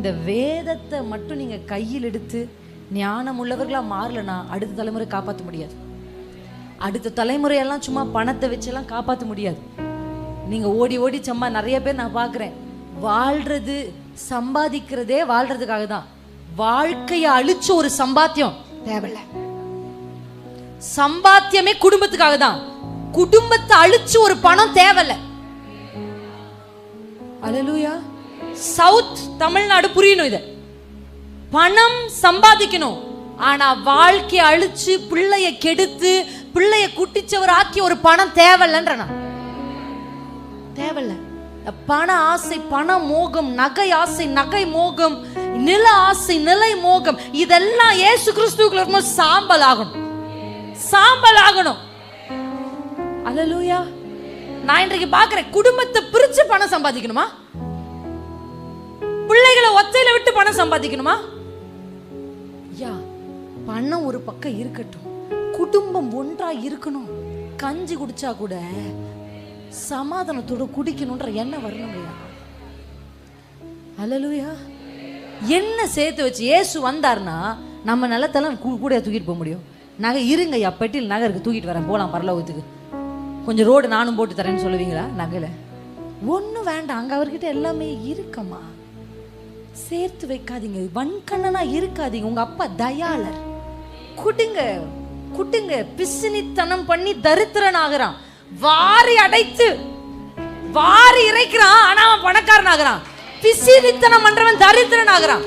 இந்த வேதத்தை மட்டும் நீங்க கையில் எடுத்து ஞானம் உள்ளவர்களா மாறலனா அடுத்த தலைமுறை காப்பாற்ற முடியாது. அடுத்த தலைமுறையெல்லாம் சும்மா பணத்தை வச்செல்லாம் காப்பாற்ற முடியாது. நீங்க ஓடி ஓடி சும்மா நிறைய பேர் நான் பார்க்குறேன், வாழ்றது சம்பாதிக்கிறதே வாழ்றதுக்காக தான். வாழ்க்கையை அழிச்ச ஒரு சம்பாத்தியம் தேவையில்ல. சம்பாத்தியமே குடும்பத்துக்காக தான். குடும்பத்தை அழிச்சு ஒரு பணம் தேவையில்ல. அல்லேலூயா. சவுத் தமிழ்நாடு புரியணும். இத பணம் சம்பாதிக்கணும், ஆனா வாழ்க்கையை அழிச்சு பிள்ளைய கெடுத்து பிள்ளைய குட்டிச்சவர் ஆக்கி ஒரு பணம் தேவையில்லைன்றனா தேவையில்ல. பண ஆசை, பண மோகம், நகை ஆசை, நகை மோகம், நில ஆசை, நிலை மோகம், இதெல்லாம் இயேசு கிறிஸ்துவுக்குள்ள சாம்பல் ஆகணும், சாம்பல் ஆகணும். அல்லேலூயா. நான் இன்றைக்கு பார்க்கிறேன், குடும்பத்தை பிரிச்சு பணம் சம்பாதிக்கணுமா? பிள்ளைகளை ஒத்தையில விட்டு பணம் சம்பாதிக்கணுமா? யா, பணம் ஒரு பக்கம் இருக்கட்டும், குடும்பம் ஒன்றா இருக்கணும். கஞ்சி குடிச்சா கூட சமாதானத்தோட குடிக்கணும்ன்ற எண்ணம் வரணுங்க. அல்லேலூயா. என்ன சேர்த்து வச்சு இயேசு வந்தார்னா நம்ம நிலத்தெல்லாம் கூட தூக்கிட்டு போக முடியும். நகை இருங்க, பெட்டியில் நகை இருக்கு, தூக்கிட்டு வரேன், போலாம் பரலோகத்துக்கு, கொஞ்சம் ரோடு நானும் போட்டு தரேன்னு சொல்லுவீங்களா? நகையில ஒன்றும் வேண்டாம், அங்கே அவர்கிட்ட எல்லாமே இருக்கம்மா. சேர்த்து வைக்காதீங்க, வன்கண்ணனா இருக்காதீங்க. உங்க அப்பா தயாளர். குடுங்க குடுங்க. பிசினித்தனம் பண்ணி தரித்திரன் ஆகிறான், வாரி அடைத்து வாரி இறைக்கிறான், ஆனா அவன் பணக்காரன் ஆகிறான். பிசினித்தனம் பண்றவன் தரித்திரன் ஆகிறான்.